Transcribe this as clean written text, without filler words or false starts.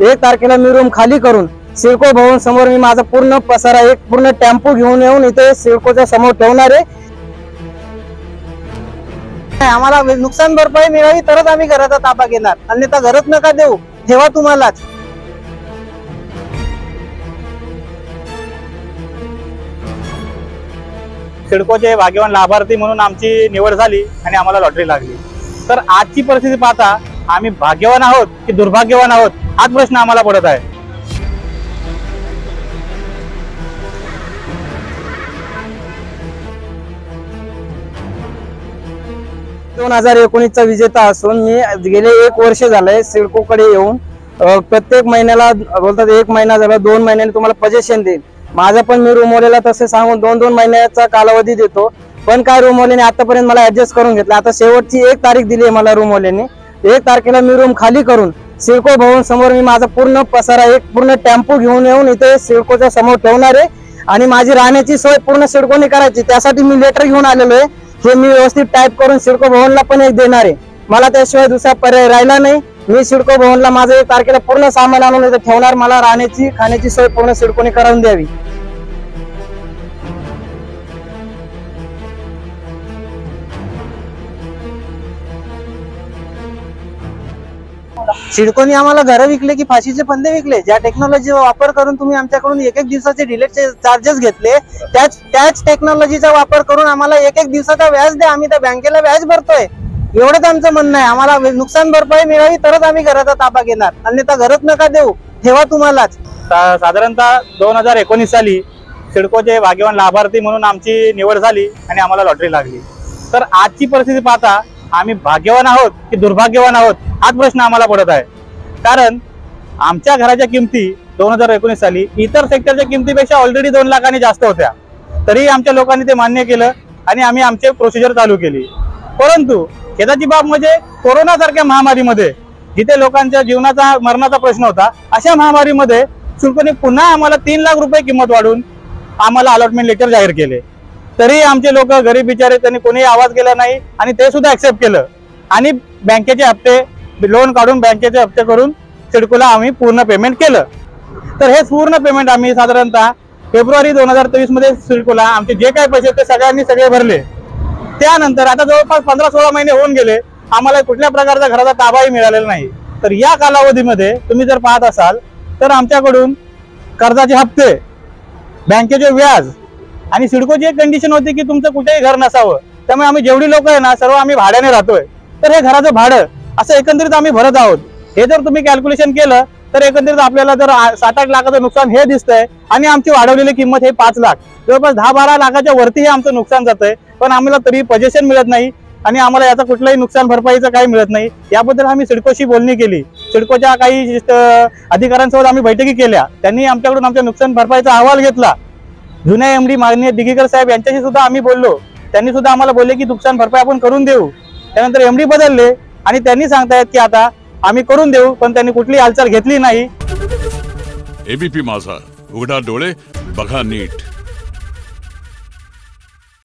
1 तारखेला मी रूम खाली करून सिडको भवन समोर मी माझा पूर्ण पसारा एक पूर्ण टेम्पो घेऊन येऊन इथे सिडकोच्या समोर ठेवणार आहे। आम्हाला नुकसान भरपाई मिळावी तरच आम्ही घराचा ताबा घेणार, अन्यथा घरच नका देऊ, ठेवा तुम्हालाच। सिडकोचे भाग्यवान लाभार्थी म्हणून आमची निवड झाली आणि आम्हाला लॉटरी लागली। तर आजची परिस्थिती पाहता आम्ही भाग्यवान आहोत की दुर्भाग्यवान आहोत हाच प्रश्न आम्हाला पडत आहे। 2019चा विजेता असून मी गेले 1 वर्ष झालंय सिडकोकडे येऊन प्रत्येक महिन्याला बोलतात 1 महिना झाला 2 महिन्याने तुम्हाला पोझिशन देईल। माझा पण मी रूमवाल्याला तसे सांगून 2-2 महिन्याचा कालावधी देतो, पण काय रूमवाल्याने आतापर्यंत मला ऍडजस्ट करून घेतला। आता शेवटची 1 तारीख दिली आहे मला रूमवाल्याने। 1 तारखेला मी रूम खाली करून सिडको भवन समोर मी माझा पूर्ण पसारा एक पूर्ण टेम्पो घेऊन येऊन इथे सिडकोच्या समोर ठेवणार आहे आणि माझी राहण्याची सोय पूर्ण सिडकोने करायची। त्यासाठी मी लेटर घेऊन आलेलो आहे, हे मी व्यवस्थित टाईप करून सिडको भवनला पण एक देणार आहे। मला त्याशिवाय दुसरा पर्याय राहिला नाही। मी सिडको भवनला माझं 1 तारखेला पूर्ण सामान आणून इथे ठेवणार, मला राहण्याची खाण्याची सोय पूर्ण सिडकोने करून द्यावी। सिडकोने आम्हाला घर विकले की फाशीचे फंदे विकले। ज्या टेक्नॉलॉजीचा वापर करून तुम्ही आमच्याकडून 1-1 दिवसाचे डिलेटचे चार्जेस घेतले, त्याच टेक्नॉलॉजीचा वापर करून आम्हाला 1-1 दिवसाचा व्याज द्या, आम्ही त्या बँकेला व्याज भरतोय। एवढंच आमचं म्हणणं आहे, आम्हाला नुकसान भरपाई मिळावी तरच आम्ही घराचा ताबा घेणार, अन्यथा घरच नका देऊ, ठेवा तुम्हालाच। साधारणतः 2019 साली सिडकोचे भाग्यवान लाभार्थी म्हणून आमची निवड झाली आणि आम्हाला लॉटरी लागली। तर आजची परिस्थिती पाहता आम्ही भाग्यवान आहोत की दुर्भाग्यवान आहोत हाच प्रश्न आम्हाला पडत आहे। कारण आमच्या घराच्या किमती 2019 साली इतर सेक्टरच्या किमतीपेक्षा ऑलरेडी 2 लाखांनी जास्त होत्या, तरी आमच्या लोकांनी ते मान्य केलं आणि आम्ही आमचे प्रोसिजर चालू केली। परंतु खेदाची बाब म्हणजे कोरोना सारख्या महामारीमध्ये जिथे लोकांच्या जीवनाचा मरणाचा प्रश्न होता, अशा महामारीमध्ये सिडकोने पुन्हा आम्हाला 3 लाख रुपये किंमत वाढवून आम्हाला अलॉटमेंट लेटर जाहीर केले, तरी आमचे लोक गरीब बिचारे त्यांनी कोणीही आवाज केला नाही आणि ते सुद्धा ऍक्सेप्ट केलं आणि बँकेचे हप्ते लोन काढून बँकेचे हप्ते करून सिडकोला आम्ही पूर्ण पेमेंट केलं। तर हे पूर्ण पेमेंट आम्ही साधारणतः फेब्रुवारी 2023 मध्ये सिडकोला आमचे जे काही पैसे ते सगळे भरले। त्यानंतर आता जवळपास 15-16 महिने होऊन गेले, आम्हाला कुठल्या प्रकारचा घराचा ताबाही मिळालेला नाही। तर या कालावधीमध्ये तुम्ही जर पाहत असाल तर आमच्याकडून कर्जाचे हप्ते, बँकेचे व्याज आणि सिडकोची एक कंडिशन होती की तुमचं कुठेही घर नसावं, त्यामुळे आम्ही जेवढी लोक आहे ना सर्व आम्ही भाड्याने राहतोय। तर हे घराचं भाडं असं एकंदरीत आम्ही भरत आहोत। हे जर तुम्ही कॅल्क्युलेशन केलं तर एकंदरीत आपल्याला जर 7-8 लाखाचं नुकसान हे दिसतंय आणि आमची वाढवलेली किंमत हे 5 लाख, जवळपास 10-12 लाखाच्या वरती हे आमचं नुकसान जातंय, पण आम्हाला तरी पोझिशन मिळत नाही आणि आम्हाला याचा कुठलाही नुकसान भरपाईचं काही मिळत नाही। याबद्दल आम्ही सिडकोशी बोलणी केली, सिडकोच्या काही अधिकाऱ्यांसोबत आम्ही बैठकी केल्या, त्यांनी आमच्याकडून आमच्या नुकसान भरपाईचा अहवाल घेतला। जुन्या एमडी माननीय दिगीकर साहेब यांच्याशी सुद्धा आम्ही बोललो, त्यांनी सुद्धा आम्हाला बोलले की नुकसान भरपाई आपण करून देऊ। त्यानंतर एमडी बदलले आणि त्यांनी सांगतायत की आता आम्ही करून देऊ, पण त्यांनी कुठली हालचाल घेतली नाही। एबीपी माझा, उघडा डोळे बघा नीट।